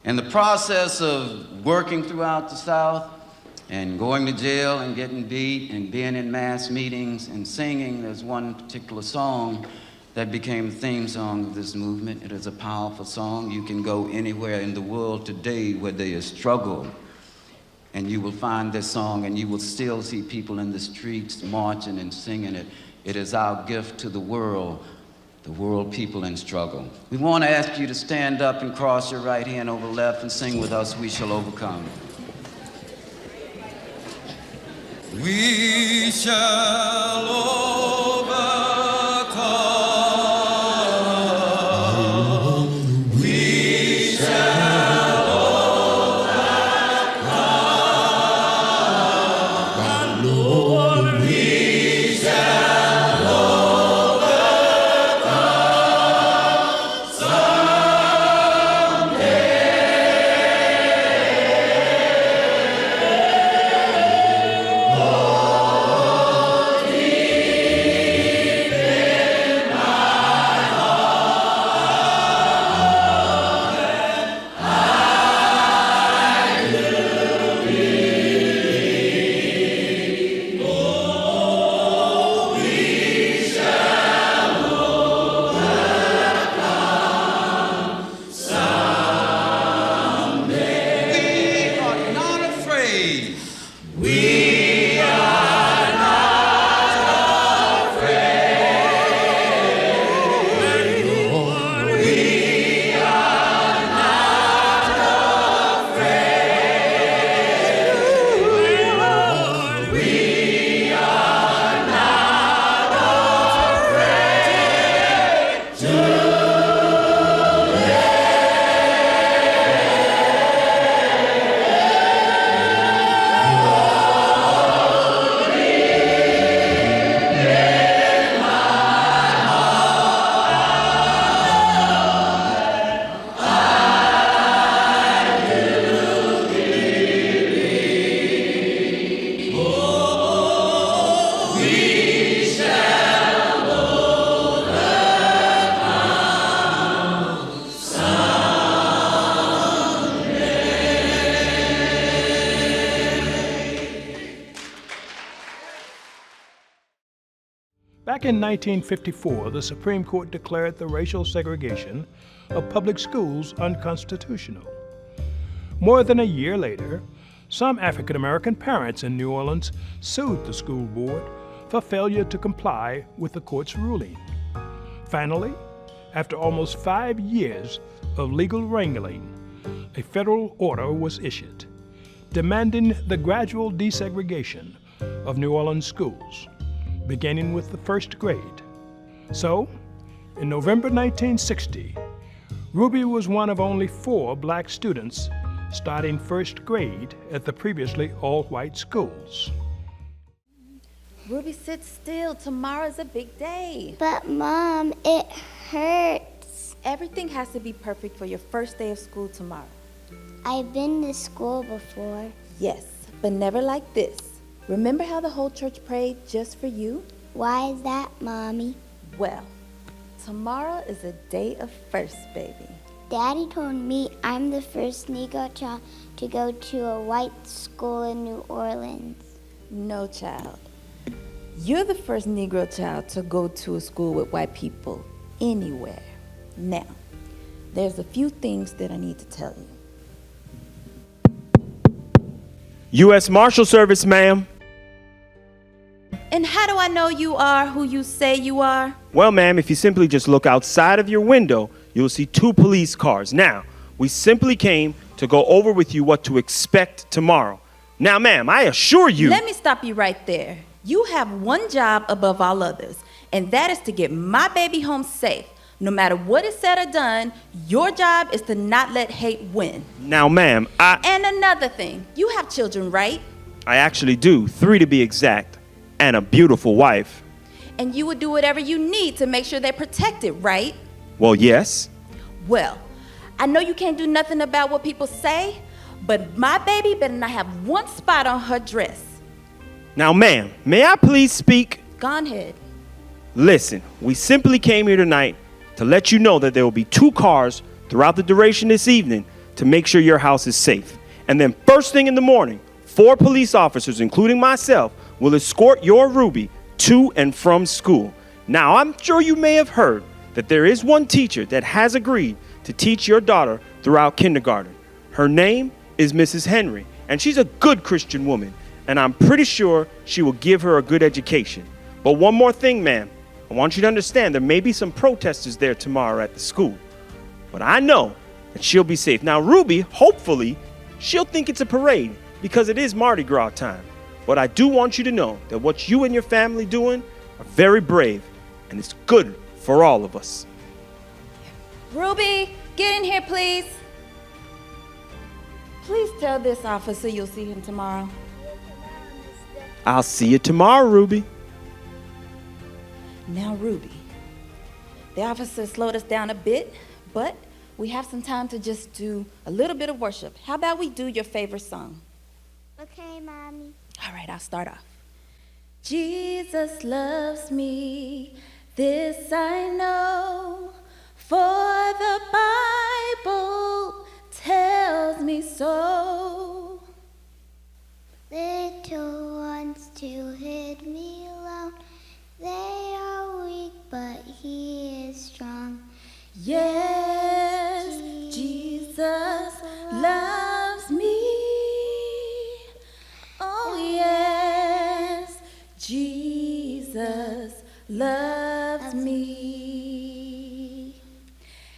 In the process of working throughout the South and going to jail and getting beat and being in mass meetings and singing, there's one particular song that became the theme song of this movement. It is a powerful song. You can go anywhere in the world today where there is struggle, and you will find this song, and you will still see people in the streets marching and singing it. It is our gift to the world people in struggle. We want to ask you to stand up and cross your right hand over left and sing with us, "We Shall Overcome." We shall overcome. We shall overcome. Lord, we shall overcome someday. Back in 1954, the Supreme Court declared the racial segregation of public schools unconstitutional. More than a year later, some African American parents in New Orleans sued the school board for failure to comply with the court's ruling. Finally, after almost 5 years of legal wrangling, a federal order was issued, demanding the gradual desegregation of New Orleans schools, beginning with the first grade. So, in November 1960, Ruby was one of only 4 black students starting first grade at the previously all-white schools. Ruby, sit still. Tomorrow's a big day. But Mom, it hurts. Everything has to be perfect for your first day of school tomorrow. I've been to school before. Yes, but never like this. Remember how the whole church prayed just for you? Why is that, Mommy? Well, tomorrow is a day of first, baby. Daddy told me I'm the first Negro child to go to a white school in New Orleans. No, child. You're the first Negro child to go to a school with white people anywhere. Now, there's a few things that I need to tell you. U.S. Marshal Service, ma'am. And how do I know you are who you say you are? Well, ma'am, if you simply just look outside of your window, you'll see 2 police cars. Now, we simply came to go over with you what to expect tomorrow. Now, ma'am, I assure you... Let me stop you right there. You have one job above all others, and that is to get my baby home safe. No matter what is said or done, your job is to not let hate win. Now, ma'am, And another thing, you have children, right? I actually do, 3 to be exact, and a beautiful wife. And you would do whatever you need to make sure they're protected, right? Well, yes. Well, I know you can't do nothing about what people say, but my baby better not have one spot on her dress. Now, ma'am, may I please speak? Go ahead. Listen, we simply came here tonight to let you know that there will be 2 cars throughout the duration this evening to make sure your house is safe. And then first thing in the morning, 4 police officers, including myself, will escort your Ruby to and from school. Now, I'm sure you may have heard that there is one teacher that has agreed to teach your daughter throughout kindergarten. Her name is Mrs. Henry, and she's a good Christian woman, and I'm pretty sure she will give her a good education. But one more thing, ma'am. I want you to understand there may be some protesters there tomorrow at the school, but I know that she'll be safe. Now, Ruby, hopefully, she'll think it's a parade because it is Mardi Gras time. But I do want you to know that what you and your family doing are very brave, and it's good for all of us. Ruby, get in here, please. Please tell this officer you'll see him tomorrow. I'll see you tomorrow, Ruby. Now, Ruby, the officer slowed us down a bit, but we have some time to just do a little bit of worship. How about we do your favorite song? Okay, Mommy. All right, I'll start off. Jesus loves me, this I know, for the Bible tells me so. Little ones to hid me alone. They are weak, but he is strong. Yes, Jesus loves me. Oh, yes, Jesus loves me.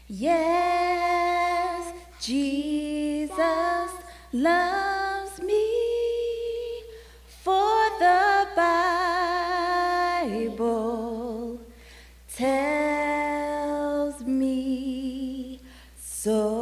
Yes, Jesus loves me, for the Bible tells me so.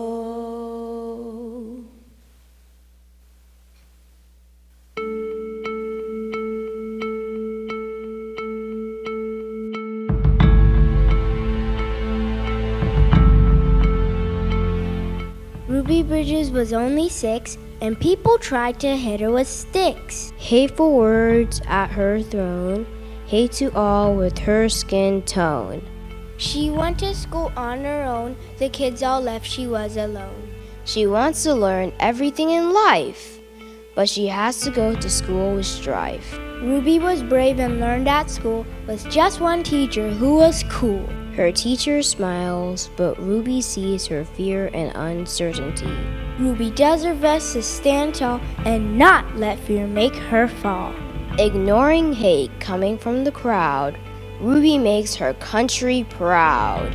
Ruby Bridges was only 6, and people tried to hit her with sticks. Hateful words at her thrown, hate to all with her skin tone. She went to school on her own, the kids all left, she was alone. She wants to learn everything in life, but she has to go to school with strife. Ruby was brave and learned at school with just one teacher who was cool. Her teacher smiles, but Ruby sees her fear and uncertainty. Ruby does her best to stand tall and not let fear make her fall. Ignoring hate coming from the crowd, Ruby makes her country proud.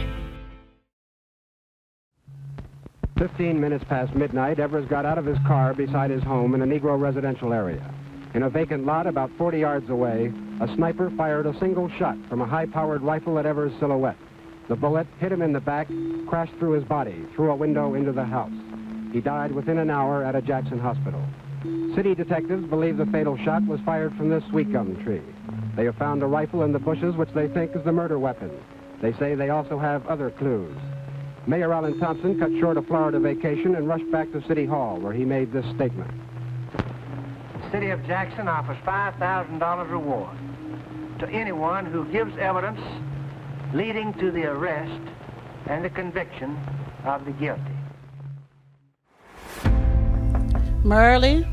15 minutes past midnight, Evers got out of his car beside his home in a Negro residential area. In a vacant lot about 40 yards away, a sniper fired a single shot from a high-powered rifle at Evers' silhouette. The bullet hit him in the back, crashed through his body, through a window into the house. He died within an hour at a Jackson hospital. City detectives believe the fatal shot was fired from this sweet gum tree. They have found a rifle in the bushes which they think is the murder weapon. They say they also have other clues. Mayor Alan Thompson cut short a Florida vacation and rushed back to City Hall, where he made this statement. The City of Jackson offers $5,000 reward to anyone who gives evidence leading to the arrest and the conviction of the guilty. Merle?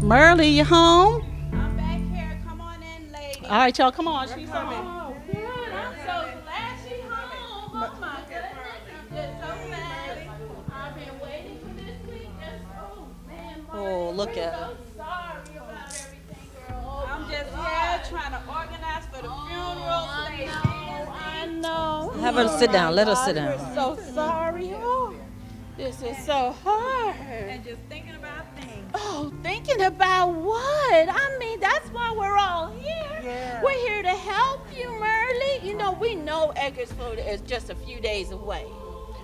Merle, you home? I'm back here. Come on in, lady. All right, y'all, come on. She's coming. Oh, good. I'm so glad she's home. Oh, my goodness. I'm just so glad. I've been waiting for this week. Oh, man. Oh, look at her. I'm so sorry about everything, girl. I'm just here trying to organize for the funeral. I know. Have her sit down. Let her sit down. We're so sorry. Oh, this is so hard. And just thinking about things. Oh, thinking about what? I mean, that's why we're all here. Yeah. We're here to help you, Merle. You know, we know Edgarsford is just a few days away.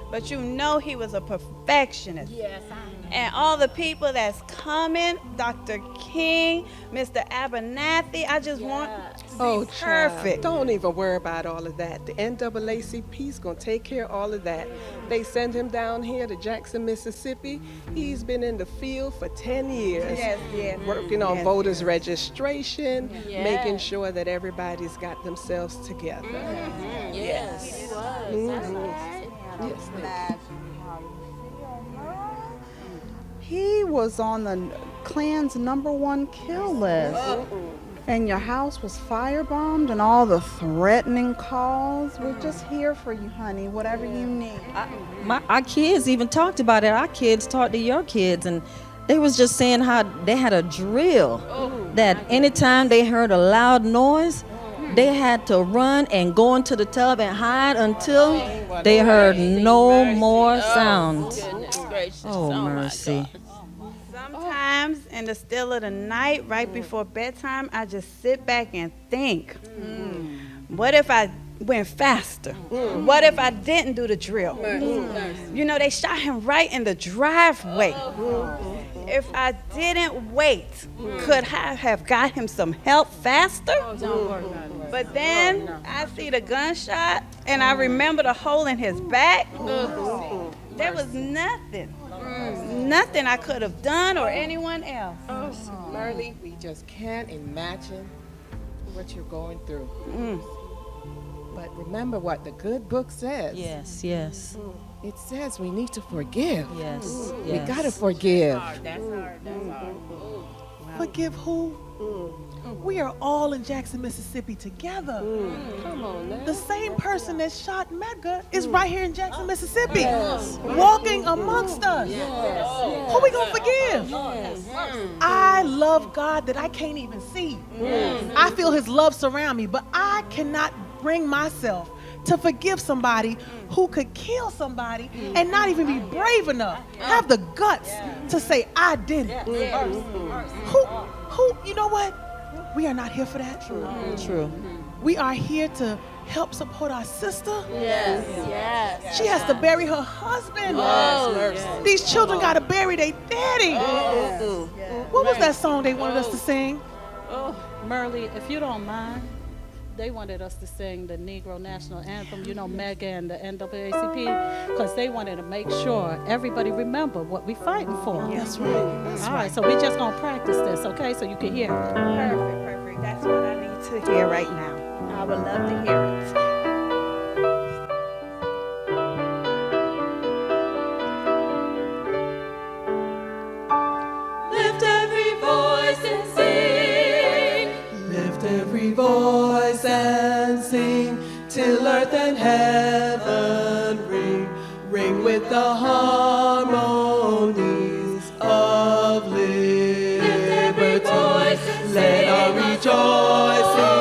But you know he was a perfectionist. Yes, I know. And all the people that's coming, Dr. King, Mr. Abernathy, I just want to be perfect. Don't even worry about all of that. The NAACP's going to take care of all of that. They send him down here to Jackson, Mississippi. He's been in the field for 10 years. Yes. Working on voters registration, making sure that everybody's got themselves together. Yes. Yes. was on the Klan's #1 kill list. And your house was firebombed and all the threatening calls. We're just here for you, honey, whatever you need. Our kids even talked about it. Our kids talked to your kids, and they was just saying how they had a drill that anytime they heard a loud noise, they had to run and go into the tub and hide until they heard no more sound. Oh, mercy. Sometimes in the still of the night, right before bedtime, I just sit back and think, what if I went faster? What if I didn't do the drill? You know, they shot him right in the driveway. If I didn't wait, could I have got him some help faster? But then I see the gunshot and I remember the hole in his back. There was nothing I could have done or anyone else. Merle, we just can't imagine what you're going through. But remember what the good book says. Yes, yes. It says we need to forgive. Yes, We gotta forgive. That's hard. Forgive who? We are all in Jackson, Mississippi together. Come on now. The same person that shot Medgar is right here in Jackson, Mississippi, walking amongst us. Who we gonna forgive? I love God that I can't even see. I feel his love surround me, but I cannot bring myself to forgive somebody who could kill somebody and not even be brave enough, have the guts to say, I did it. Who, you know what? We are not here for that. True. We are here to help support our sister. Yes. She has to bury her husband. Yes. These children got to bury their daddy. What was that song they wanted us to sing? Merle, if you don't mind, they wanted us to sing the Negro National Anthem, you know, MEGA and the NAACP, because they wanted to make sure everybody remember what we're fighting for. That's right. That's All right, so we're just going to practice this, okay, so you can hear it. Perfect. That's what I need to hear right now. I would love to hear it. Lift every voice and sing. Lift every voice and sing till earth and heaven ring. Ring with the harmonies of liberty. Let our rejoicing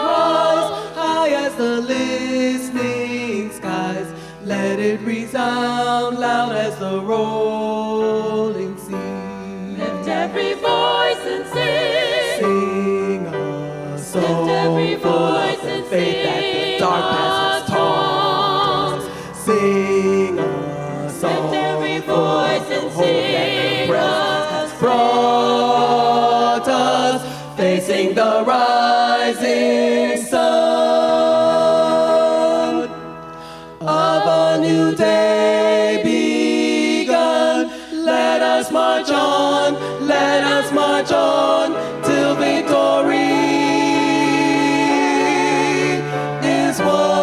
rise high as the listening skies. Let it resound loud as the rolling sea. Lift every voice and sing. Sing a song full of the faith that the dark past has taught us. Sing a song full of the hope that the present has brought us. Facing the rising sun of a new day begun. Let us march on till victory is won.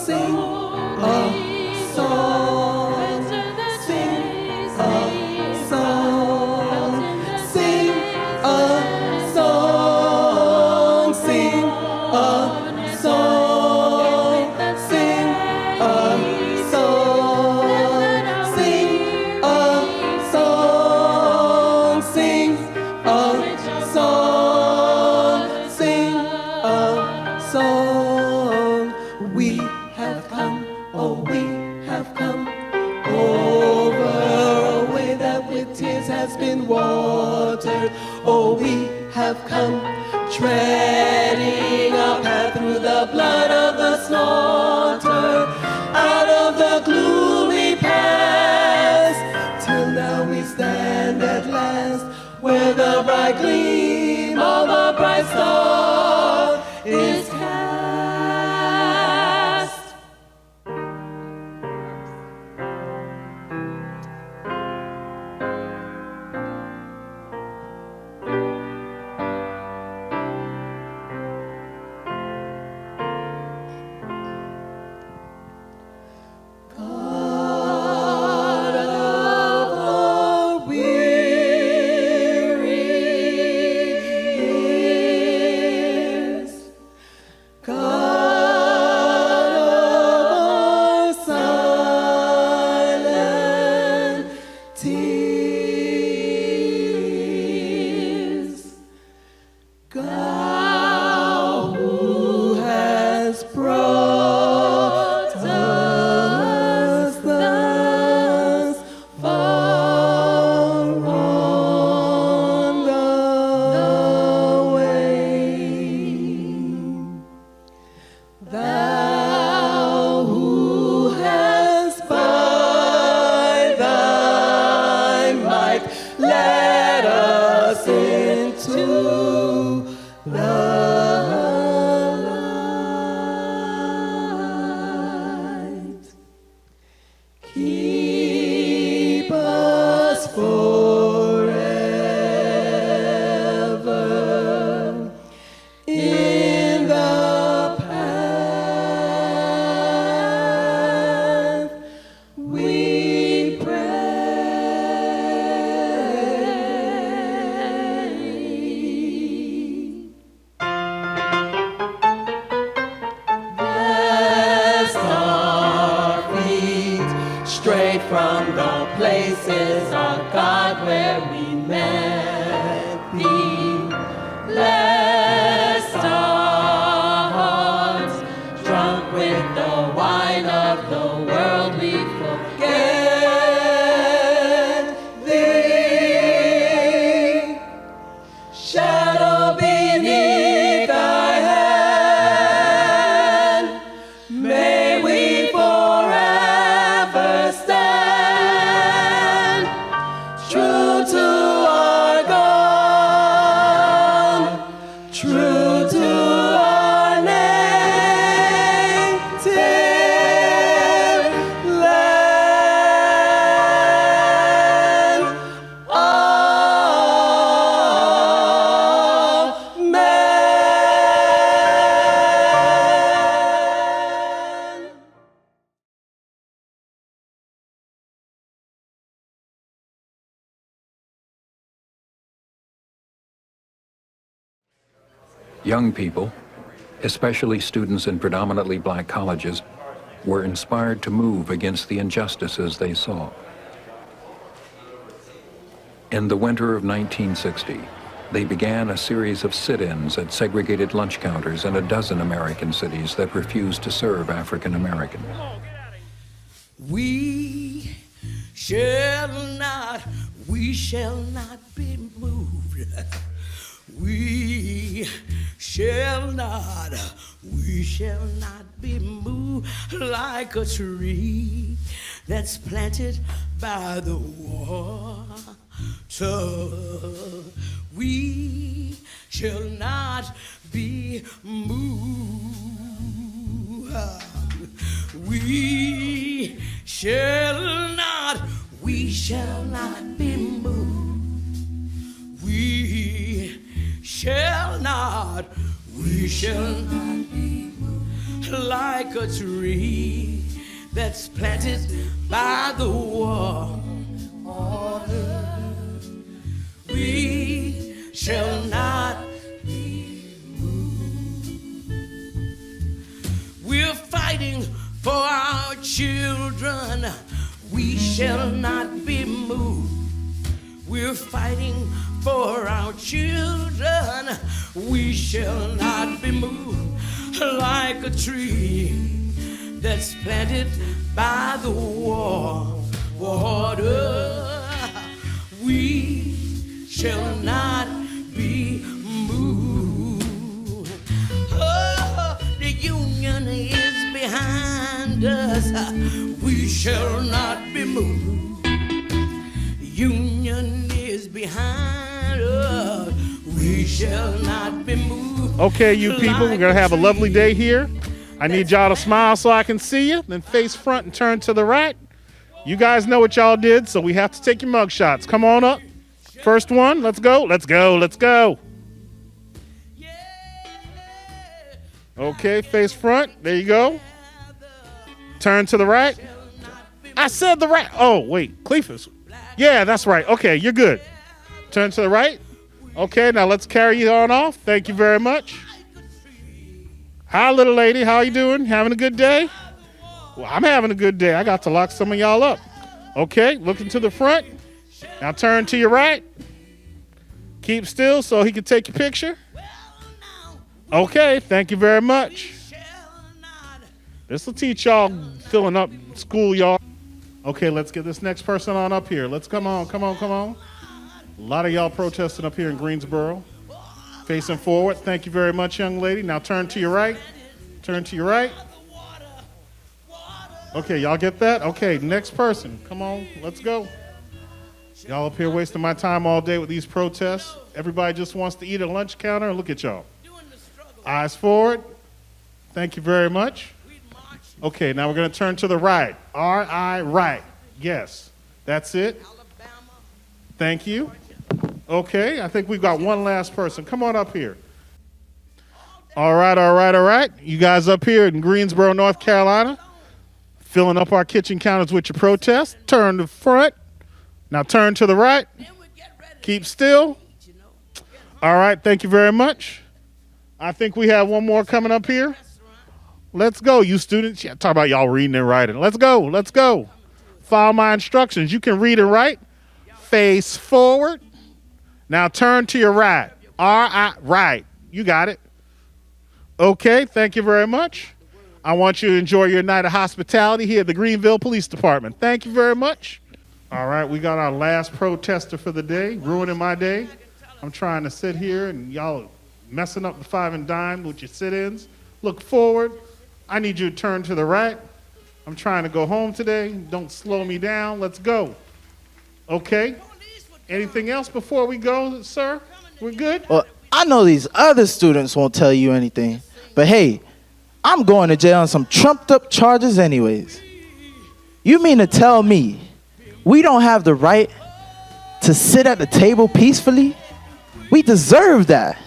Sing a song. Sing a song. Sing a song. Sing a song. Sing a song. Sing a song. Sing a song. Sing a song. We have come, oh we have come over a way that with tears has been watered. Oh we have come, treading a path through the blood of the slaughter, out of the gloomy past, till now we stand at last, where the bright gleam of a bright star is cast. keep us forever in the path we pray. Bless our feet straight from the places of God where we met thee. Bless our hearts drunk with the wine of the world, we forget thee. Shadow beneath thy hand, may we forever stand true to our God, true to our native land. Amen. Young people, especially students in predominantly black colleges, were inspired to move against the injustices they saw. In the winter of 1960, they began a series of sit-ins at segregated lunch counters in a dozen American cities that refused to serve African Americans. We shall not be moved. We shall not be moved like a tree that's planted by the water. We shall not be moved. We shall not be moved. We shall not be moved like a tree that's planted by the water. We shall not be moved. We're fighting for our children. We shall not be moved. We're fighting for our children. We shall not be moved like a tree that's planted by the water. We shall not be moved. Oh, the union is behind us. We shall not be moved. Union is behind us. We shall not be moved. Okay, you people, we're going to have a lovely day here. I need y'all to smile so I can see you, then face front and turn to the right. You guys know what y'all did, so we have to take your mug shots. Come on up. First one, let's go, let's go, let's go. Okay, face front, there you go. Turn to the right. I said the right. Oh, wait, Cleophas. Yeah, that's right. Okay, you're good. Turn to the right. Okay, now let's carry you on off. Thank you very much. Hi, little lady. How you doing? Having a good day? Well, I'm having a good day. I got to lock some of y'all up. Okay, looking to the front. Now turn to your right. Keep still so he can take your picture. Okay, thank you very much. This will teach y'all filling up school, y'all. Okay, let's get this next person on up here. Let's come on. A lot of y'all protesting up here in Greensboro. Facing forward. Thank you very much, young lady. Now turn to your right. Turn to your right. Okay, y'all get that? Okay, next person. Come on, let's go. Y'all up here wasting my time all day with these protests. Everybody just wants to eat at a lunch counter. Look at y'all. Eyes forward. Thank you very much. Okay, now we're going to turn to the right. R-I, right. Yes, that's it. Thank you. Okay, I think we've got one last person. Come on up here. All right. You guys up here in Greensboro, North Carolina, filling up our kitchen counters with your protest. Turn to the front. Now turn to the right. Keep still. All right, thank you very much. I think we have one more coming up here. Let's go, you students. Yeah, talk about y'all reading and writing. Let's go. Follow my instructions. You can read and write. Face forward. Now turn to your right. R-I, right. You got it. Okay, thank you very much. I want you to enjoy your night of hospitality here at the Greenville Police Department. Thank you very much. All right, we got our last protester for the day, ruining my day. I'm trying to sit here and y'all messing up the five and dime with your sit-ins. Look forward. I need you to turn to the right. I'm trying to go home today. Don't slow me down. Let's go. Okay. Anything else before we go, sir? We're good? Well, I know these other students won't tell you anything, but hey, I'm going to jail on some trumped up charges anyways. You mean to tell me we don't have the right to sit at the table peacefully? We deserve that.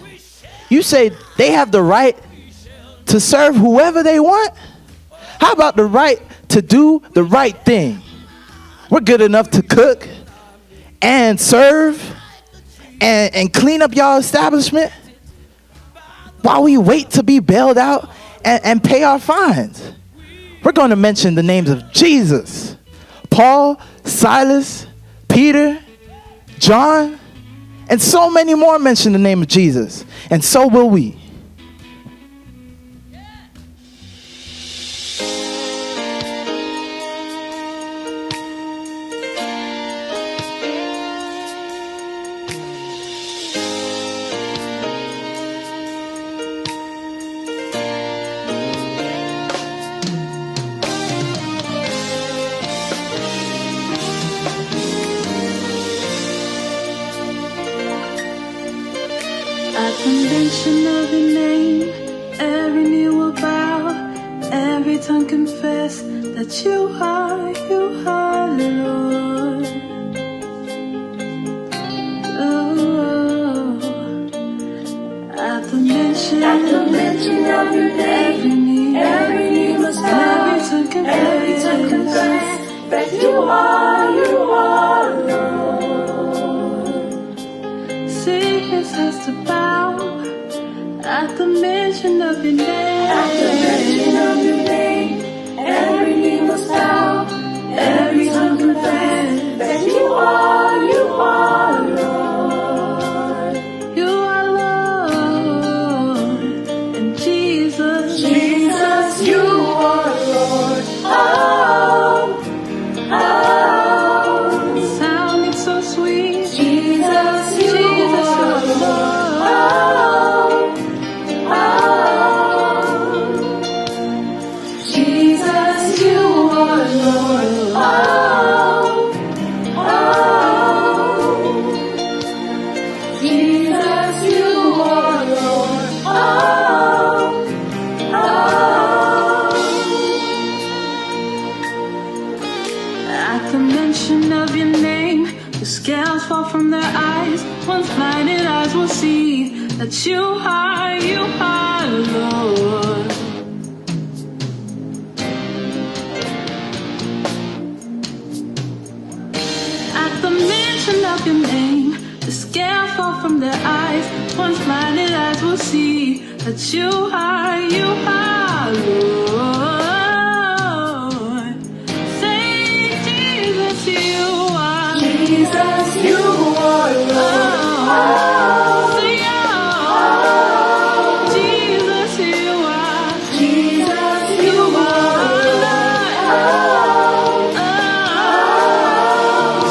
You say they have the right to serve whoever they want? How about the right to do the right thing? We're good enough to cook and serve and clean up y'all establishment while we wait to be bailed out and pay our fines. We're going to mention the names of Jesus, Paul, Silas, Peter, John, and so many more mention the name of Jesus, and so will we. At the mention of your name, every knee will bow, every tongue confess that you are Lord. Oh, at the mention of your name, every knee must bow, every tongue confess that you are Lord. Sickness has to bow at the mention of your name. At the mention of your name, every knee must bow, every tongue confess that you are Lord. You are Lord, and Jesus, you are Lord. Sounding so sweet, Jesus, you are Lord. Jesus, you are Lord. Jesus, you are Lord. At the mention of your name, the scales fall from their eyes. Once blinded eyes will see that you are Lord. At the mention of your name, the scales fall from their eyes. Once blinded eyes will see that you are Lord. Say, Jesus, you are. Jesus, you are Lord. Say, Jesus, you are. Jesus, you are Lord.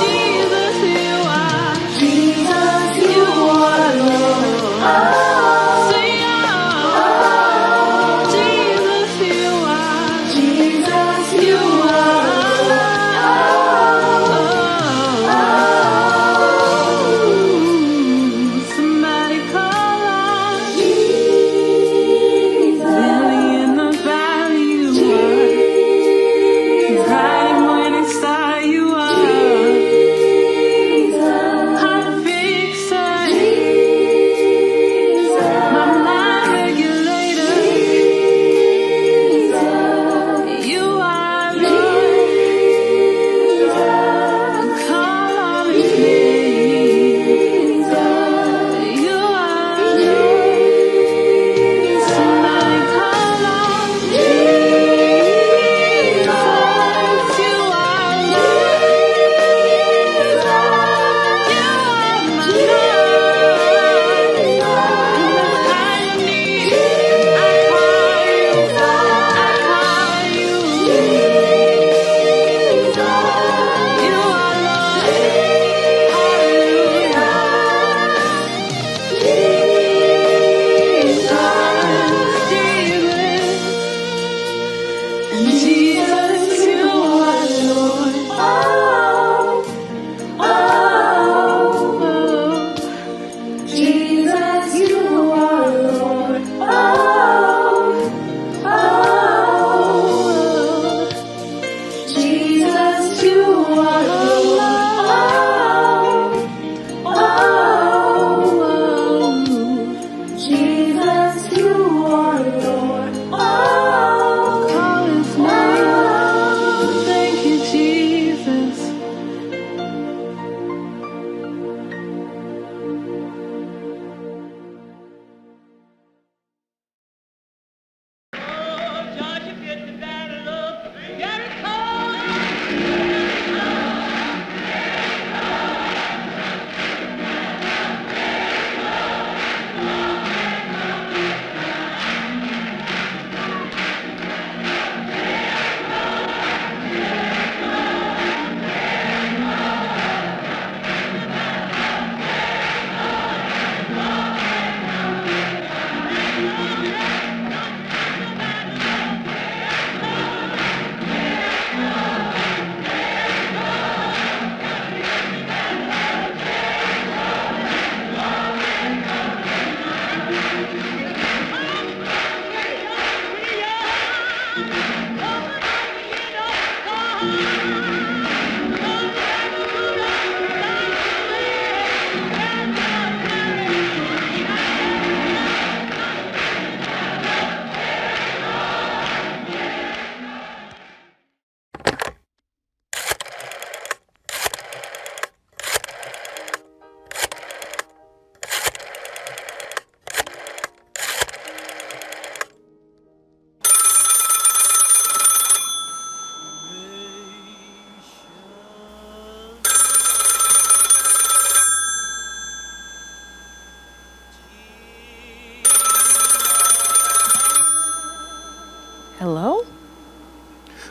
Jesus, you are. Jesus, you are Lord. Say, Jesus, you are. Jesus, you are Lord.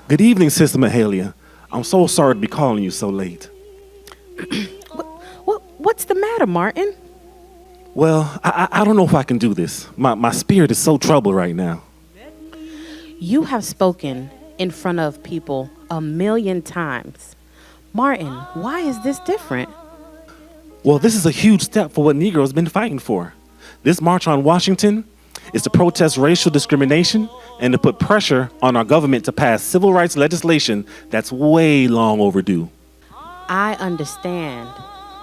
Good evening, Sister Mahalia. I'm so sorry to be calling you so late. What's the matter, Martin? Well, I don't know if I can do this. My spirit is so troubled right now. You have spoken in front of people 1,000,000 times. Martin, why is this different? Well, this is a huge step for what Negroes have been fighting for. This March on Washington is to protest racial discrimination and to put pressure on our government to pass civil rights legislation that's way long overdue. I understand,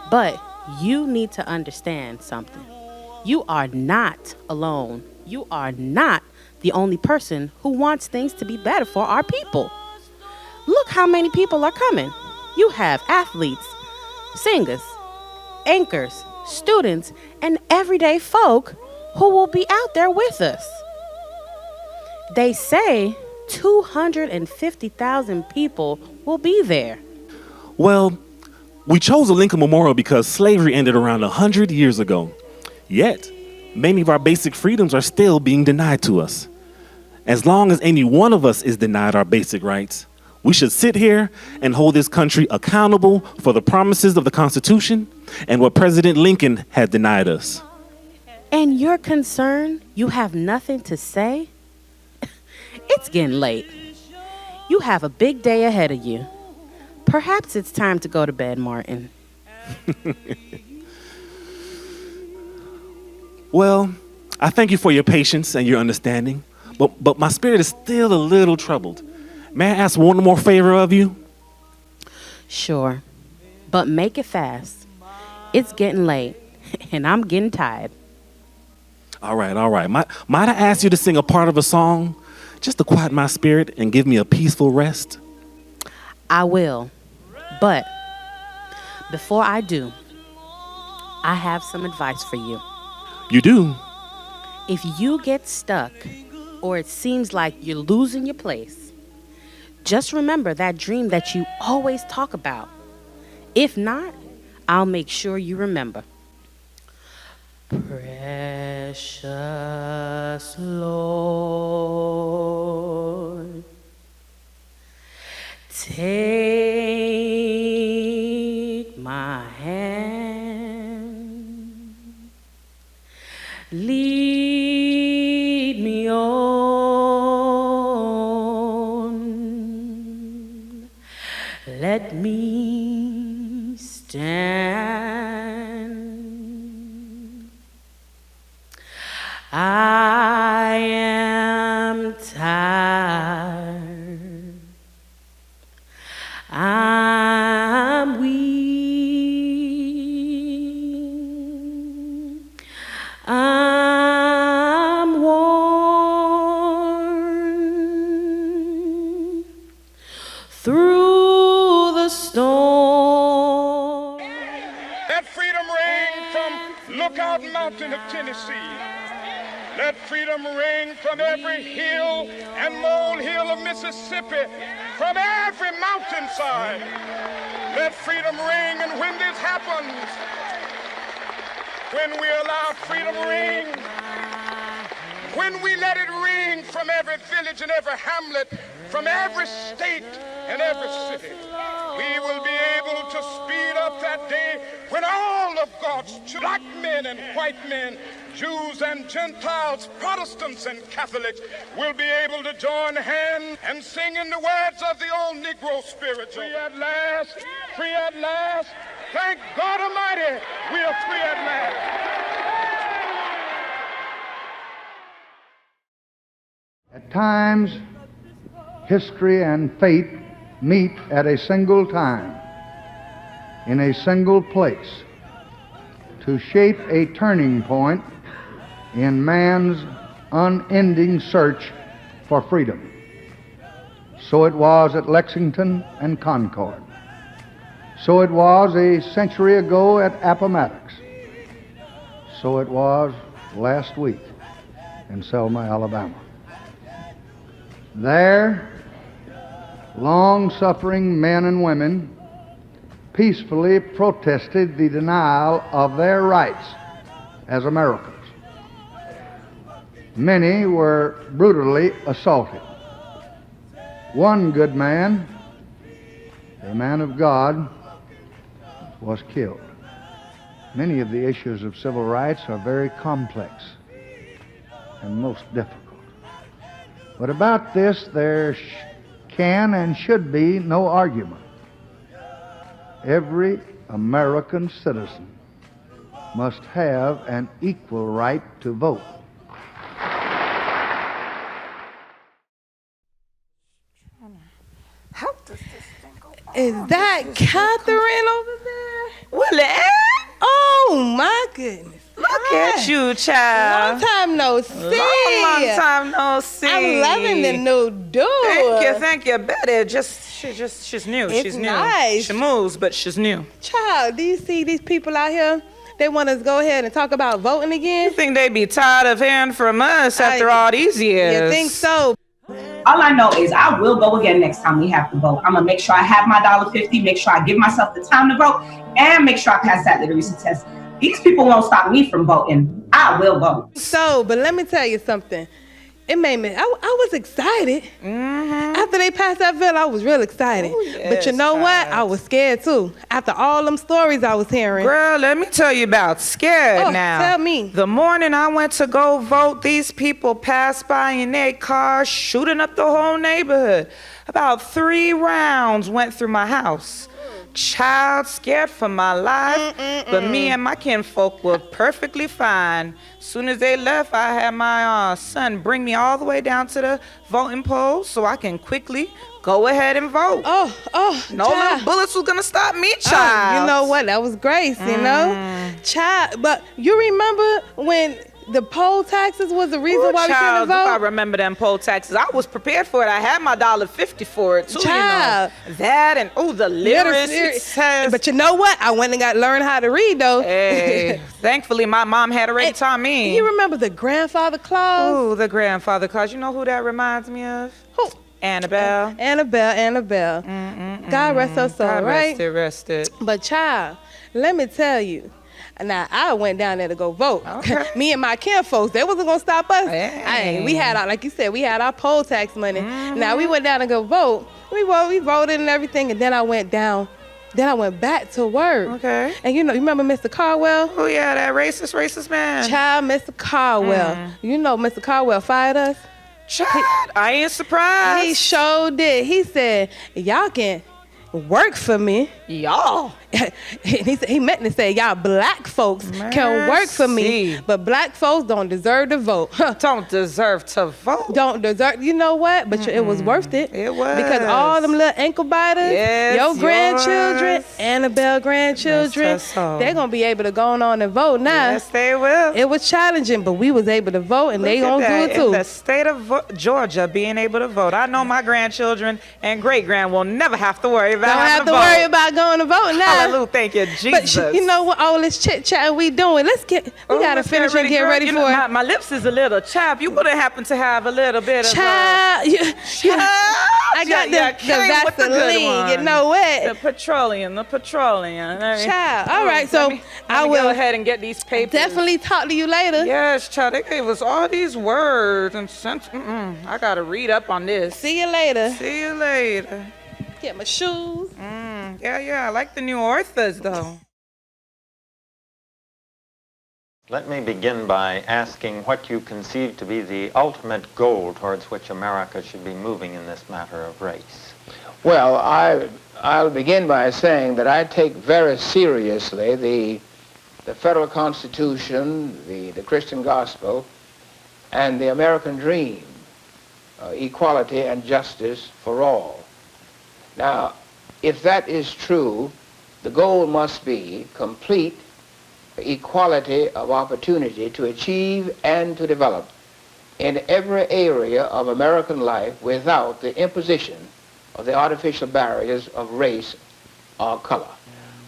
but you need to understand something. You are not alone. You are not the only person who wants things to be better for our people. Look how many people are coming. You have athletes, singers, anchors, students, and everyday folk who will be out there with us. They say 250,000 people will be there. Well, we chose a Lincoln Memorial because slavery ended around 100 years ago. Yet, many of our basic freedoms are still being denied to us. As long as any one of us is denied our basic rights, we should sit here and hold this country accountable for the promises of the Constitution and what President Lincoln had denied us. And you're concerned you have nothing to say? It's getting late. You have a big day ahead of you. Perhaps it's time to go to bed, Martin. Well, I thank you for your patience and your understanding, but my spirit is still a little troubled. May I ask one more favor of you? Sure, but make it fast. It's getting late, and I'm getting tired. All right. Might I ask you to sing a part of a song just to quiet my spirit and give me a peaceful rest? I will, but before I do, I have some advice for you. You do? If you get stuck or it seems like you're losing your place, just remember that dream that you always talk about. If not, I'll make sure you remember. Precious Lord, take my hand, lead me on, let me stand. I am tired, I'm weak, I'm worn through the storm. Let freedom ring from Lookout Mountain of Tennessee. Let freedom ring from every hill and molehill of Mississippi, from every mountainside. Let freedom ring, and when this happens, when we allow freedom ring, when we let it ring from every village and every hamlet, from every state and every city, we will be able to speed up that day when all of God's black men and white men, Jews and Gentiles, Protestants and Catholics, will be able to join hands and sing in the words of the old Negro spiritual. Free at last, free at last. Thank God Almighty, we are free at last. At times, history and fate meet at a single time, in a single place, to shape a turning point in man's unending search for freedom. So it was at Lexington and Concord. So it was a century ago at Appomattox. So it was last week in Selma, Alabama. There, long-suffering men and women peacefully protested the denial of their rights as Americans. Many were brutally assaulted. One good man, a man of God, was killed. Many of the issues of civil rights are very complex and most difficult. But about this, there can and should be no argument. Every American citizen must have an equal right to vote. Is that Catherine over there? Well, oh my goodness. Look at you, child. Long time no see. Long time no see. I'm loving the new dude. Thank you. Betty, she's new. It's she's new. nice. She moves, but she's new. Child, do you see these people out here? They want us to go ahead and talk about voting again? You think they be tired of hearing from us after all these years? You think so? All I know is I will go again next time we have to vote. I'm gonna make sure I have my $1.50, make sure I give myself the time to vote, and make sure I pass that literacy test. These people won't stop me from voting. I will vote. So, but let me tell you something. It made me, I was excited. After they passed that bill, I was real excited. But you know what? I was scared too. After all them stories I was hearing. Girl, let me tell you about scared now. Tell me. The morning I went to go vote, these people passed by in their cars, shooting up the whole neighborhood. About 3 rounds went through my house. Child, scared for my life, but me and my kinfolk were perfectly fine. Soon as they left, I had my son bring me all the way down to the voting polls so I can quickly go ahead and vote. No little bullets was gonna stop me, child. You know what? That was grace, you know? Child, but you remember when the poll taxes was the reason why we couldn't vote? I remember them poll taxes. I was prepared for it. I had my $1.50 for it too. Child. You know? That and the literacy test. But you know what? I went and got learned how to read though. Hey, thankfully my mom had already taught me. You remember the grandfather clause? Oh, the grandfather clause. You know who that reminds me of? Who? Annabelle. Annabelle. God rest her soul, right? Rested. But child, let me tell you. Now, I went down there to go vote. Okay. Me and my kin folks, they wasn't going to stop us. Hey. We had our, like you said, we had our poll tax money. Now, we went down to go vote. We voted and everything, and then I went down. Then I went back to work. Okay. And you remember Mr. Caldwell? Oh, yeah, that racist man. Child, Mr. Caldwell. You know Mr. Caldwell fired us? Child, I ain't surprised. He sure did. He said, y'all can work for me. Y'all. He meant to say, y'all black folks can work for me, but black folks don't deserve to vote. Don't deserve to vote. Don't deserve. You know what? But it was worth it. It was. Because all them little ankle biters, your grandchildren, Annabelle grandchildren, they're going to be able to go on and vote now. Yes, they will. It was challenging, but we was able to vote, and they going to do it too. In the state of Georgia, being able to vote. I know my grandchildren and great-grand will never have to worry about Don't have to worry about going to vote now. Hallelujah, thank you, Jesus. But you know what? All this chit-chat we doing, we got to finish and get ready for it. My lips is a little chapped. You would have happened to have a little bit of I got the Vaseline, you know what? The petroleum. Child, all right, so I will go ahead and get these papers. Definitely talk to you later. Yes, child, they gave us all these words and sent. I got to read up on this. See you later. See you later. Get my shoes. Yeah, I like the new Orthas, though. Let me begin by asking what you conceive to be the ultimate goal towards which America should be moving in this matter of race. Well, I'll begin by saying that I take very seriously the federal Constitution, the Christian gospel, and the American dream, equality and justice for all. Now, if that is true, the goal must be complete equality of opportunity to achieve and to develop in every area of American life without the imposition of the artificial barriers of race or color.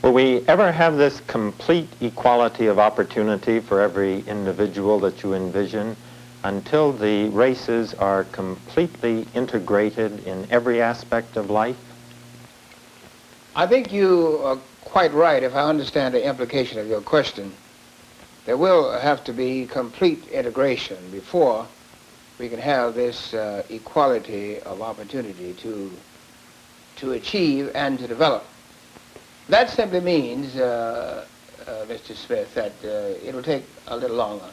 Will we ever have this complete equality of opportunity for every individual that you envision until the races are completely integrated in every aspect of life? I think you are quite right if I understand the implication of your question. There will have to be complete integration before we can have this equality of opportunity to achieve and to develop. That simply means, Mr. Smith, that it'll take a little longer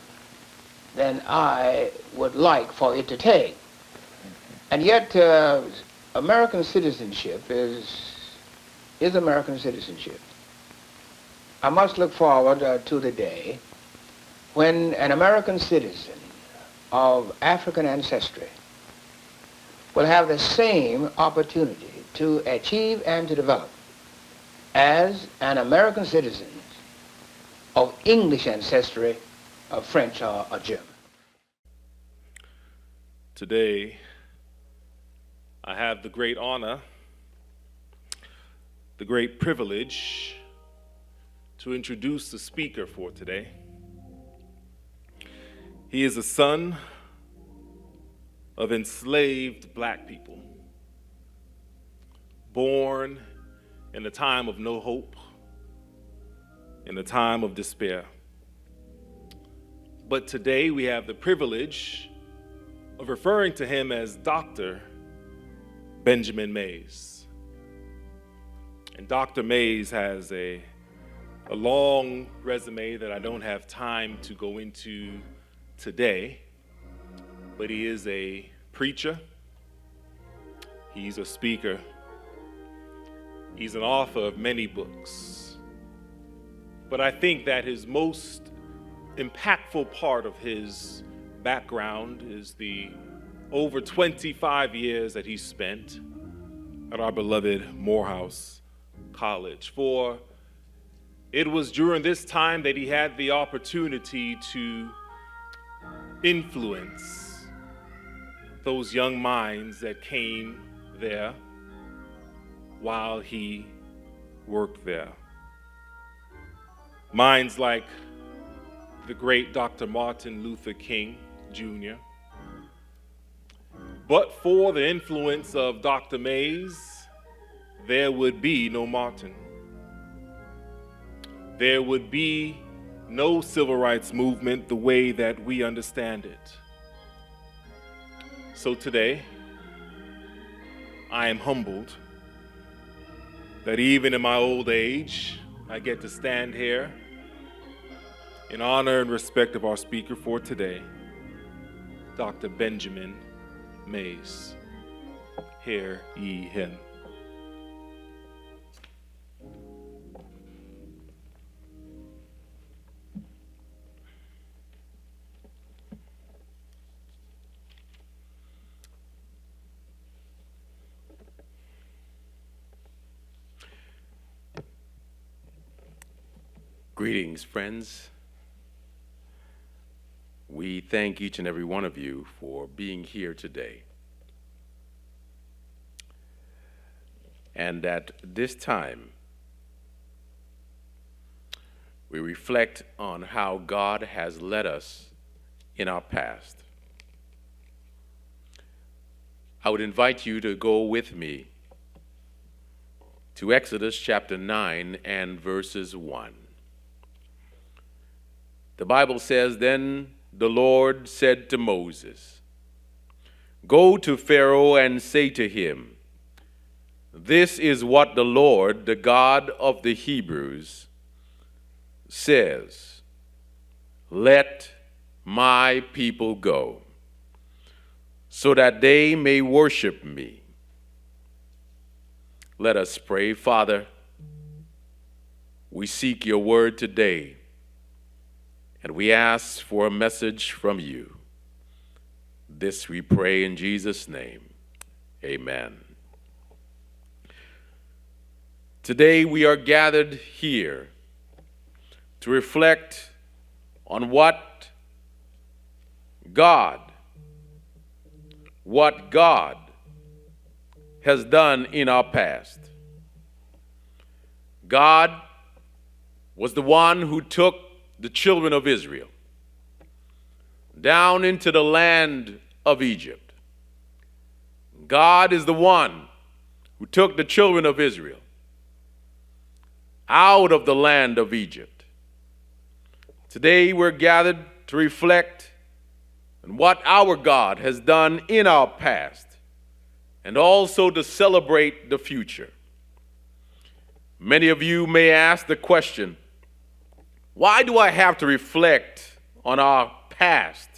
than I would like for it to take. And yet, American citizenship is American citizenship. I must look forward to the day when an American citizen of African ancestry will have the same opportunity to achieve and to develop as an American citizen of English ancestry, of French or German. Today, I have the great honor, the great privilege to introduce the speaker for today. He is a son of enslaved black people, born in a time of no hope, in a time of despair. But today we have the privilege of referring to him as Dr. Benjamin Mays. And Dr. Mays has a long resume that I don't have time to go into today, but he is a preacher, he's a speaker, he's an author of many books. But I think that his most impactful part of his background is the over 25 years that he spent at our beloved Morehouse College. For it was during this time that he had the opportunity to influence those young minds that came there while he worked there. Minds like the great Dr. Martin Luther King Jr. But for the influence of Dr. Mays, there would be no Martin. There would be no civil rights movement the way that we understand it. So today, I am humbled that even in my old age, I get to stand here in honor and respect of our speaker for today, Dr. Benjamin Mays. Hear ye him. Greetings, friends. We thank each and every one of you for being here today. And at this time, we reflect on how God has led us in our past. I would invite you to go with me to Exodus chapter 9 and verses 1. The Bible says, "Then the Lord said to Moses, 'Go to Pharaoh and say to him, this is what the Lord, the God of the Hebrews, says, let my people go, so that they may worship me.'" Let us pray. Father, we seek your word today, and we ask for a message from you. This we pray in Jesus' name. Amen. Today we are gathered here to reflect on what God has done in our past. God was the one who took the children of Israel down into the land of Egypt. God is the one who took the children of Israel out of the land of Egypt. Today we're gathered to reflect and what our God has done in our past, and also to celebrate the future. Many of you may ask the question, why do I have to reflect on our past?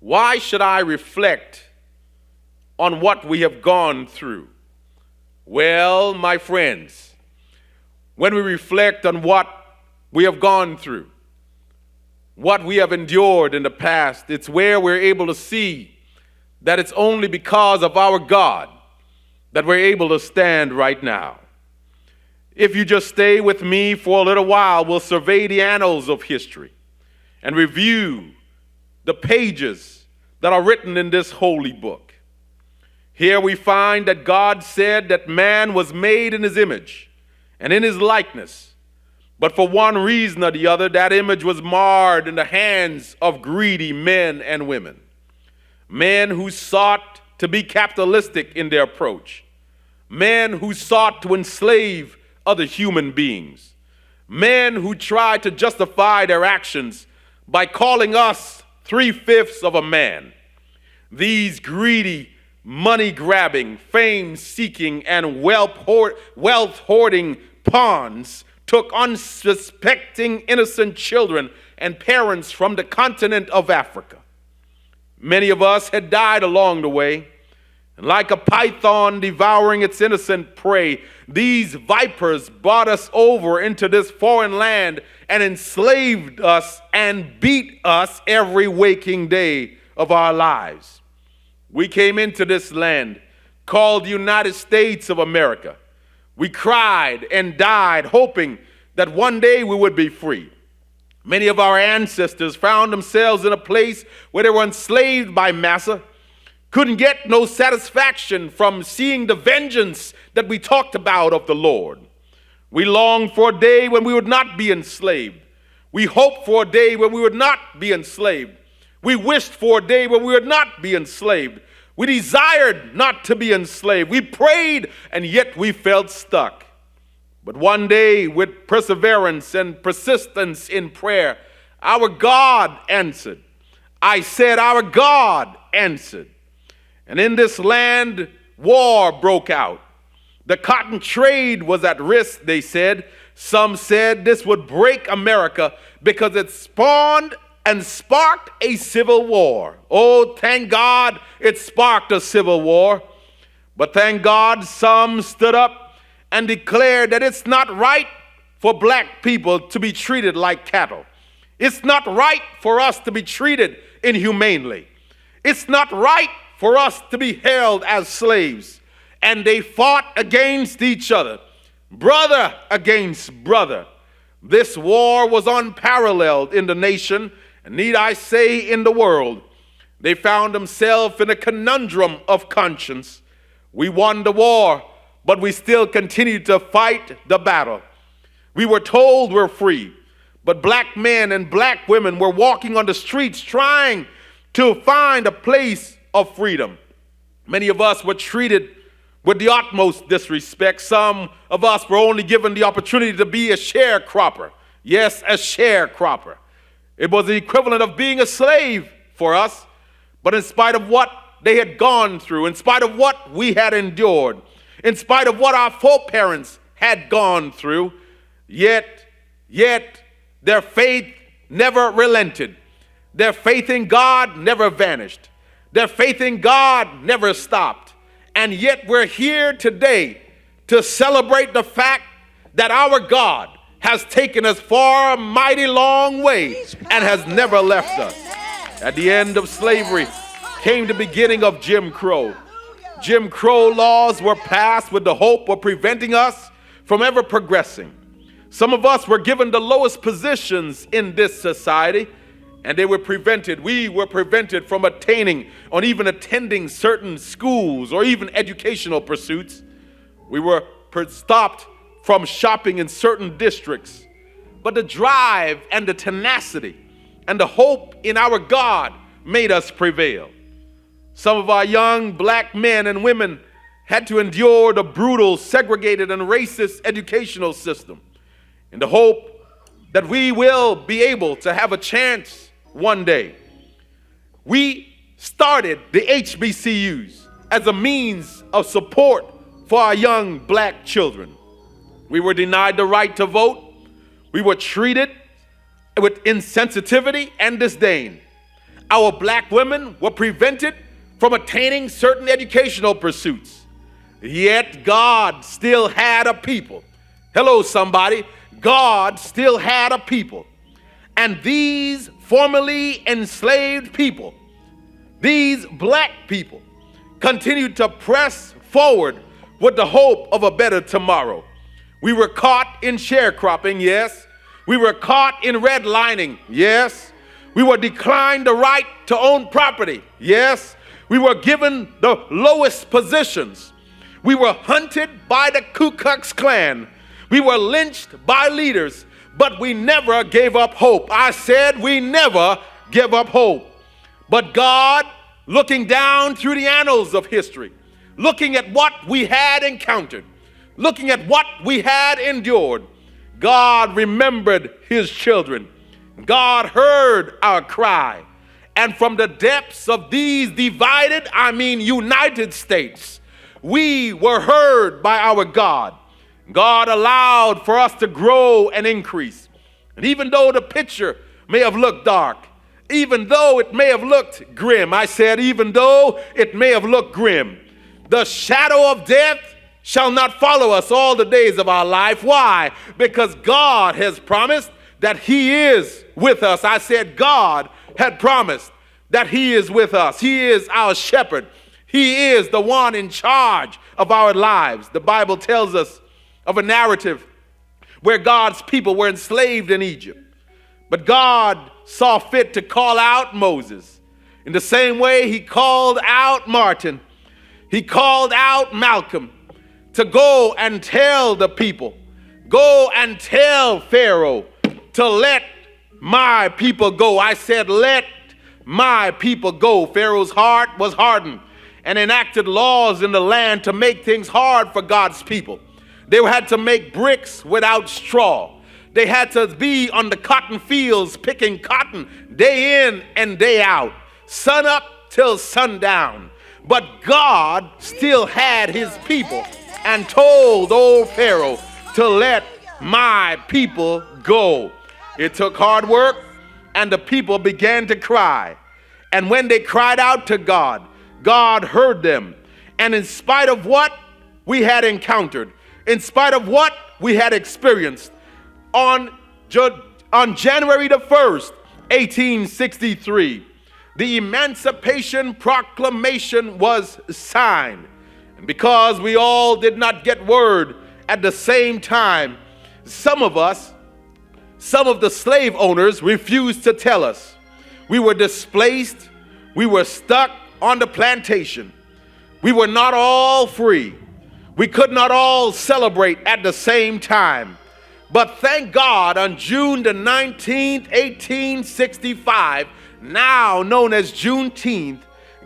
Why should I reflect on what we have gone through? Well, my friends, when we reflect on what we have gone through, what we have endured in the past, it's where we're able to see that it's only because of our God that we're able to stand right now. If you just stay with me for a little while, we'll survey the annals of history and review the pages that are written in this holy book. Here we find that God said that man was made in his image and in his likeness. But for one reason or the other, that image was marred in the hands of greedy men and women. Men who sought to be capitalistic in their approach. Men who sought to enslave other human beings. Men who tried to justify their actions by calling us 3/5 of a man. These greedy, money-grabbing, fame-seeking, and wealth-hoarding pawns took unsuspecting innocent children and parents from the continent of Africa. Many of us had died along the way, and like a python devouring its innocent prey, these vipers brought us over into this foreign land and enslaved us and beat us every waking day of our lives. We came into this land called the United States of America. We cried and died hoping that one day we would be free. Many of our ancestors found themselves in a place where they were enslaved by massa, couldn't get no satisfaction from seeing the vengeance that we talked about of the Lord. We longed for a day when we would not be enslaved. We hoped for a day when we would not be enslaved. We wished for a day when we would not be enslaved. We desired not to be enslaved. We prayed, and yet we felt stuck. But one day, with perseverance and persistence in prayer, our God answered. I said, our God answered. And in this land, war broke out. The cotton trade was at risk, they said. Some said this would break America because it spawned and sparked a civil war. Oh, thank God it sparked a civil war. But thank God some stood up and declared that it's not right for black people to be treated like cattle. It's not right for us to be treated inhumanely. It's not right for us to be held as slaves. And they fought against each other, brother against brother. This war was unparalleled in the nation, and need I say in the world. They found themselves in a conundrum of conscience. We won the war, but we still continued to fight the battle. We were told we're free, but black men and black women were walking on the streets trying to find a place of freedom. Many of us were treated with the utmost disrespect. Some of us were only given the opportunity to be a sharecropper. Yes, a sharecropper. It was the equivalent of being a slave for us. But in spite of what they had gone through, in spite of what we had endured, in spite of what our foreparents had gone through, yet their faith never relented. Their faith in God never vanished. Their faith in God never stopped. And yet we're here today to celebrate the fact that our God has taken us far, a mighty long way and has never left us. At the end of slavery came the beginning of Jim Crow. Jim Crow laws were passed with the hope of preventing us from ever progressing. Some of us were given the lowest positions in this society, and we were prevented from attaining or even attending certain schools or even educational pursuits. We were stopped from shopping in certain districts. But the drive and the tenacity and the hope in our God made us prevail. Some of our young black men and women had to endure the brutal, segregated, and racist educational system in the hope that we will be able to have a chance one day. We started the HBCUs as a means of support for our young black children. We were denied the right to vote. We were treated with insensitivity and disdain. Our black women were prevented from attaining certain educational pursuits. Yet God still had a people. Hello, somebody. God still had a people. And these formerly enslaved people, these black people, continued to press forward with the hope of a better tomorrow. We were caught in sharecropping, yes. We were caught in redlining, yes. We were declined the right to own property, yes. We were given the lowest positions. We were hunted by the Ku Klux Klan. We were lynched by leaders, but we never gave up hope. I said we never give up hope. But God, looking down through the annals of history, looking at what we had encountered, looking at what we had endured, God remembered his children. God heard our cry. And from the depths of these divided, United States, we were heard by our God. God allowed for us to grow and increase. And even though the picture may have looked dark, even though it may have looked grim, I said, even though it may have looked grim, the shadow of death shall not follow us all the days of our life. Why? Because God has promised that he is with us. I said God had promised that he is with us. He is our shepherd. He is the one in charge of our lives. The Bible tells us of a narrative where God's people were enslaved in Egypt. But God saw fit to call out Moses. In the same way he called out Martin, he called out Malcolm to go and tell the people, go and tell Pharaoh to let my people go. I said, let my people go. Pharaoh's heart was hardened and enacted laws in the land to make things hard for God's people. They had to make bricks without straw. They had to be on the cotton fields picking cotton day in and day out, sun up till sundown. But God still had his people and told old Pharaoh to let my people go. It took hard work, and the people began to cry. And when they cried out to God, God heard them. And in spite of what we had encountered, in spite of what we had experienced, on January the 1st, 1863, the Emancipation Proclamation was signed. And because we all did not get word at the same time, some of the slave owners refused to tell us. We were displaced. We were stuck on the plantation. We were not all free. We could not all celebrate at the same time. But thank God, on June the 19th, 1865, now known as Juneteenth,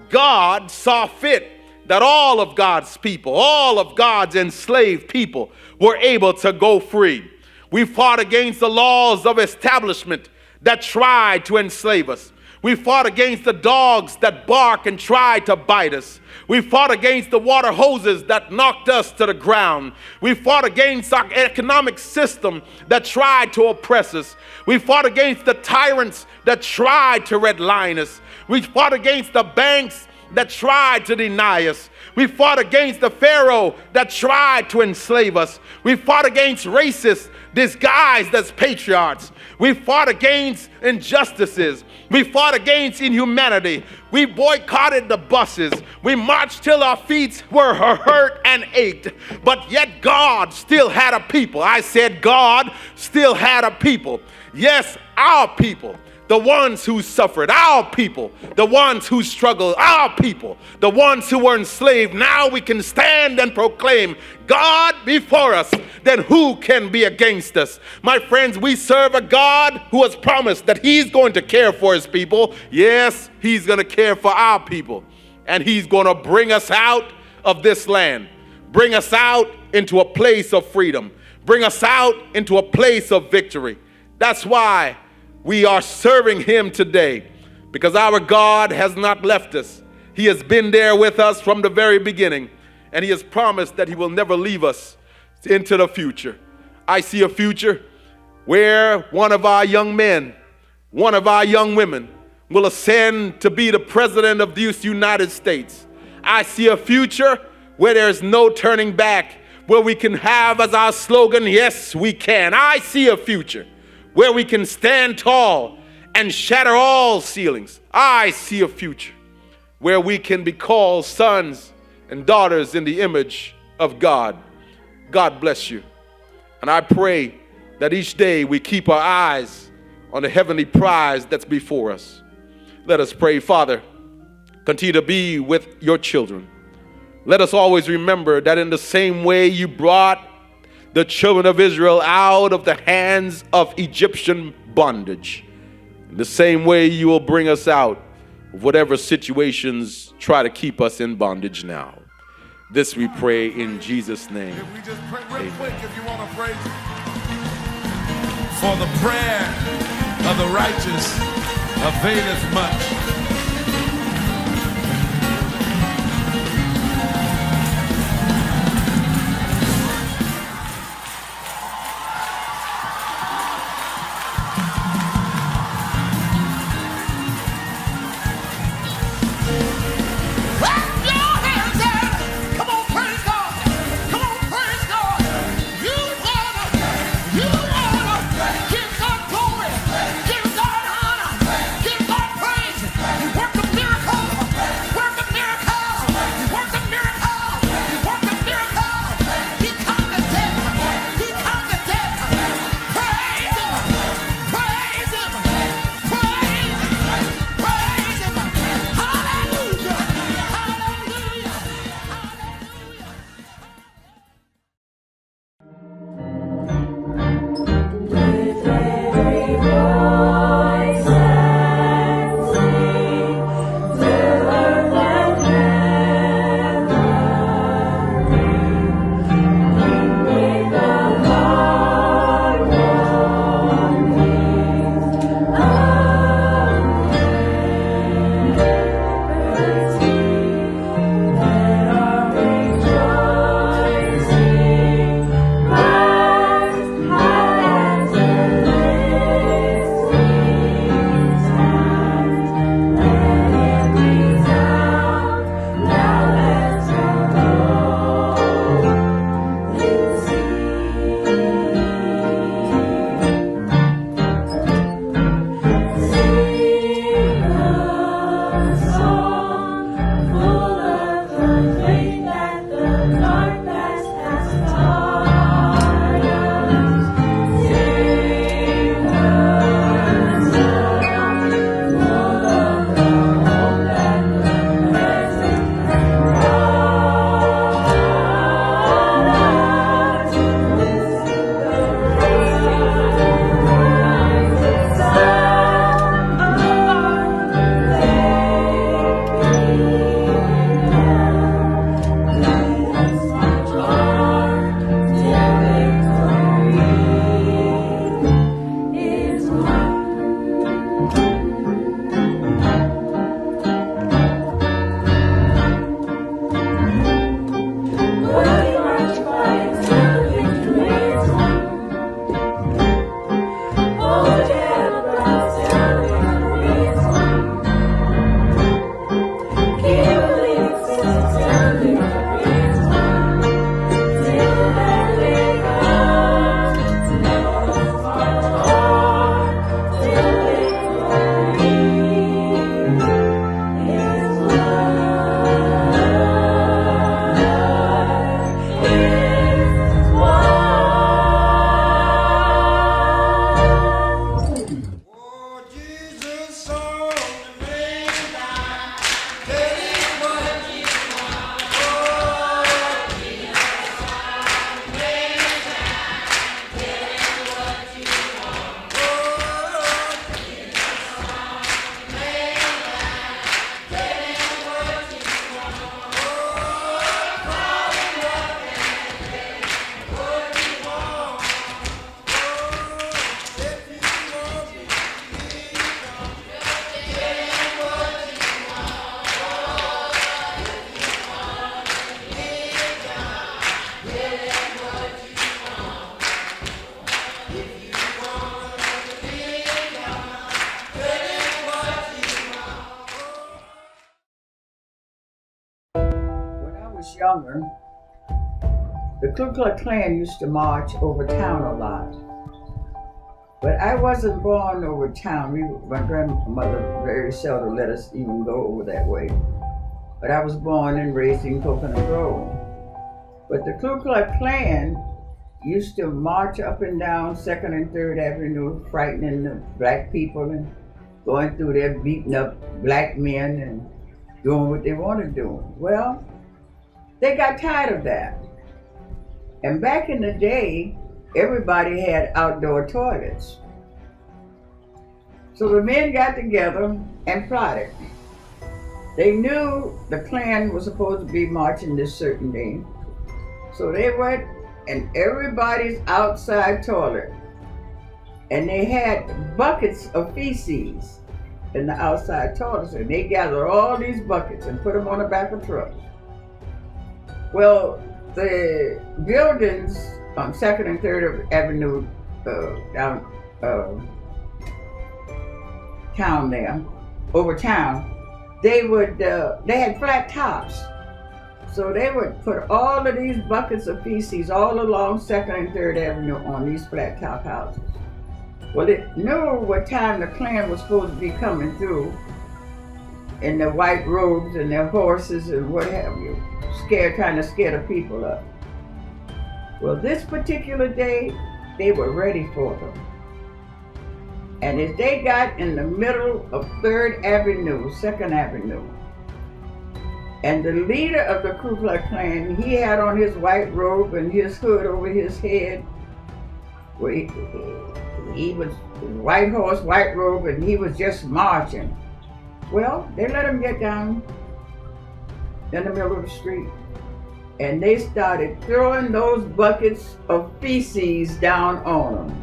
God saw fit that all of God's people, all of God's enslaved people, were able to go free. We fought against the laws of establishment that tried to enslave us. We fought against the dogs that bark and try to bite us. We fought against the water hoses that knocked us to the ground. We fought against our economic system that tried to oppress us. We fought against the tyrants that tried to redline us. We fought against the banks that tried to deny us. We fought against the Pharaoh that tried to enslave us. We fought against racists disguised as patriots. We fought against injustices. We fought against inhumanity. We boycotted the buses. We marched till our feet were hurt and ached. But yet God still had a people. I said God still had a people. Yes, our people. The ones who suffered, our people, the ones who struggled, our people, the ones who were enslaved. Now we can stand and proclaim, God before us, then who can be against us? My friends, we serve a God who has promised that he's going to care for his people. Yes, he's going to care for our people. And he's going to bring us out of this land, bring us out into a place of freedom, bring us out into a place of victory. That's why we are serving him today, because our God has not left us. He has been there with us from the very beginning, and he has promised that he will never leave us into the future. I see a future where one of our young men, one of our young women will ascend to be the president of these United States. I see a future where there's no turning back, where we can have as our slogan, yes, we can. I see a future where we can stand tall and shatter all ceilings. I see a future where we can be called sons and daughters in the image of God. God bless you. And I pray that each day we keep our eyes on the heavenly prize that's before us. Let us pray. Father, continue to be with your children. Let us always remember that in the same way you brought the children of Israel out of the hands of Egyptian bondage, in the same way you will bring us out of whatever situations try to keep us in bondage now. This we pray in Jesus' name. If we just pray real quick, if you want to pray. For the prayer of the righteous availeth much. Give God glory, give God honor, give God praise. younger, the Ku Klux Klan used to march over town a lot. But I wasn't born over town. My grandmother very seldom let us even go over that way. But I was born and raised in Coconut Grove. But the Ku Klux Klan used to march up and down 2nd and 3rd Avenue, frightening the black people and going through there beating up black men and doing what they want to do. Well, they got tired of that. And back in the day, everybody had outdoor toilets. So the men got together and plotted. They knew the Klan was supposed to be marching this certain day. So they went in everybody's outside toilet. And they had buckets of feces in the outside toilets. And they gathered all these buckets and put them on the back of trucks. Well, the buildings on 2nd and 3rd Avenue down town there, over town, they had flat tops. So they would put all of these buckets of feces all along 2nd and 3rd Avenue on these flat top houses. Well, they knew what time the Klan was supposed to be coming through in their white robes and their horses and what have you, trying to scare the people up. Well, this particular day, they were ready for them. And as they got in the middle of 3rd Avenue, 2nd Avenue, and the leader of the Ku Klux Klan, he had on his white robe and his hood over his head. He was white horse, white robe, and he was just marching. Well, they let him get down in the middle of the street. And they started throwing those buckets of feces down on him.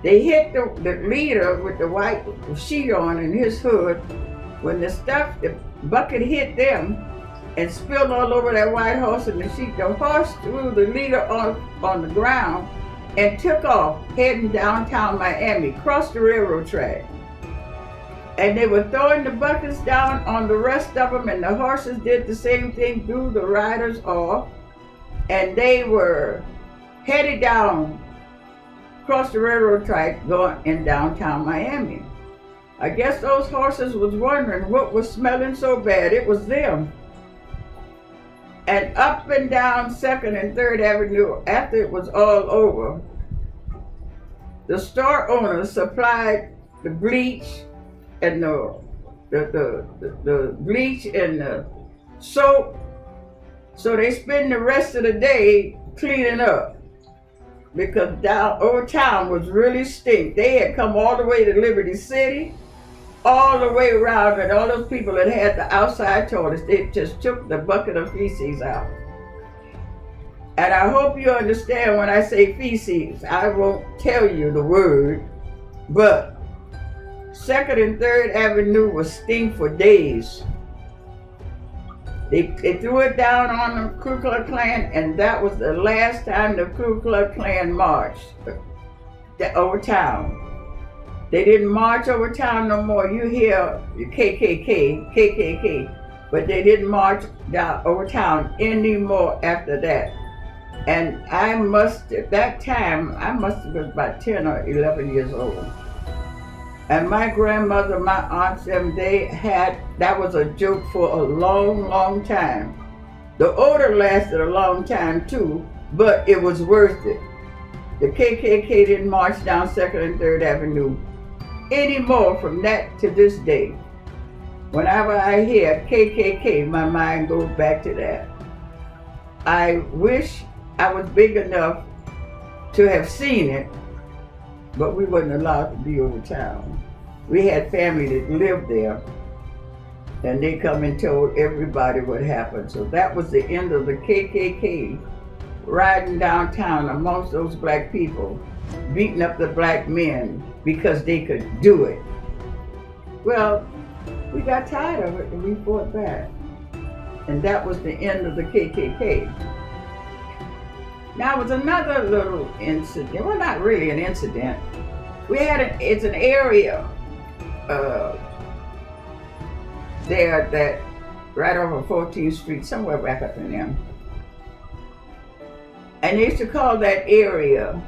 They hit the leader with the white sheet on and his hood. When the bucket hit them and spilled all over that white horse and the sheet, the horse threw the leader on the ground and took off, heading downtown Miami, crossed the railroad track. And they were throwing the buckets down on the rest of them, and the horses did the same thing, threw the riders off, and they were headed down, across the railroad track, going in downtown Miami. I guess those horses was wondering what was smelling so bad. It was them. And up and down 2nd and 3rd Avenue, after it was all over, the store owners supplied the bleach and the bleach and the soap. So they spend the rest of the day cleaning up, because down over town was really stink. They had come all the way to Liberty City, all the way around, and all those people that had the outside toilets, they just took the bucket of feces out. And I hope you understand when I say feces, I won't tell you the word, but 2nd and 3rd Avenue was stink for days. They threw it down on the Ku Klux Klan, and that was the last time the Ku Klux Klan marched over town. They didn't march over town no more. You hear KKK, but they didn't march down over town anymore after that. And at that time, I must have been about 10 or 11 years old. And my grandmother, my aunts, that was a joke for a long, long time. The order lasted a long time too, but it was worth it. The KKK didn't march down 2nd and 3rd Avenue anymore from that to this day. Whenever I hear KKK, my mind goes back to that. I wish I was big enough to have seen it, but we wasn't allowed to be over town. We had family that lived there, and they come and told everybody what happened. So that was the end of the KKK riding downtown amongst those black people, beating up the black men because they could do it. Well, we got tired of it and we fought back. And that was the end of the KKK. Now, it was another little incident. Well, not really an incident. It's an area there that right over 14th Street, somewhere back up in there. And they used to call that area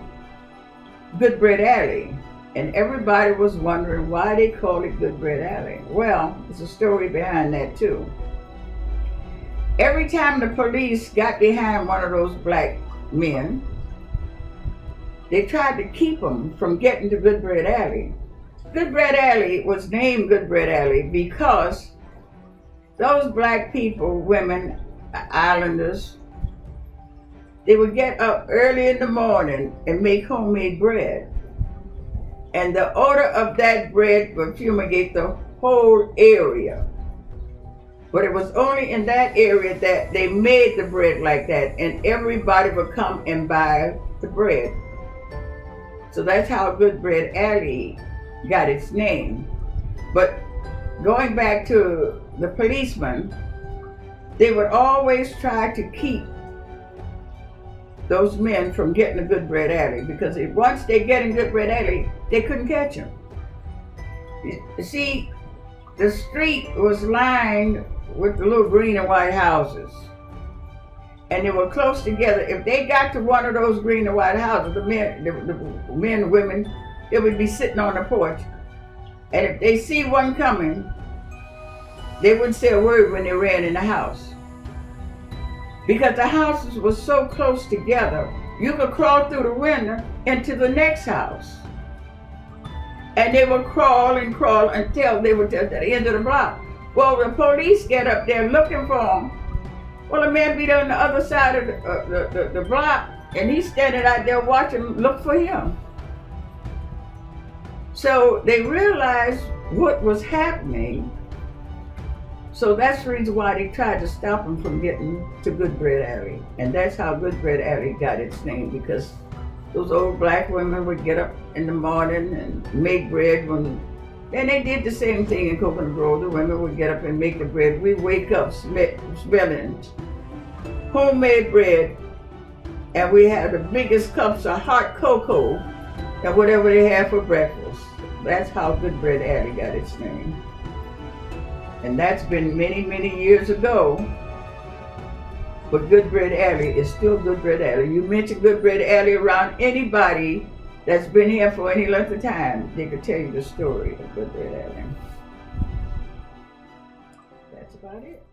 Good Bread Alley. And everybody was wondering why they called it Good Bread Alley. Well, there's a story behind that too. Every time the police got behind one of those black men, they tried to keep them from getting to Good Bread Alley. Good Bread Alley was named Good Bread Alley because those black people, women, islanders, they would get up early in the morning and make homemade bread. And the odor of that bread would fumigate the whole area. But it was only in that area that they made the bread like that, and everybody would come and buy the bread. So that's how Good Bread Alley got its name. But going back to the policemen, they would always try to keep those men from getting to Good Bread Alley, because once they get in Good Bread Alley, they couldn't catch them. You see, the street was lined with the little green and white houses, and they were close together. If they got to one of those green and white houses, the men and women, they would be sitting on the porch, and if they see one coming, they wouldn't say a word when they ran in the house. Because the houses were so close together, you could crawl through the window into the next house. And they would crawl and crawl until they were at the end of the block. Well, the police get up there looking for them. Well, the man be on the other side of the block, and he's standing out there watching, look for him. So they realized what was happening. So that's the reason why they tried to stop them from getting to Good Bread Alley. And that's how Good Bread Alley got its name, because those old black women would get up in the morning and make bread. And they did the same thing in Coconut Grove. The women would get up and make the bread. We wake up smelling homemade bread, and we had the biggest cups of hot cocoa and whatever they had for breakfast. That's how Good Bread Alley got its name. And that's been many, many years ago. But Good Bread Alley is still Good Bread Alley. You mention Good Bread Alley around anybody that's been here for any length of time, they could tell you the story of Good Bread Alley. That's about it.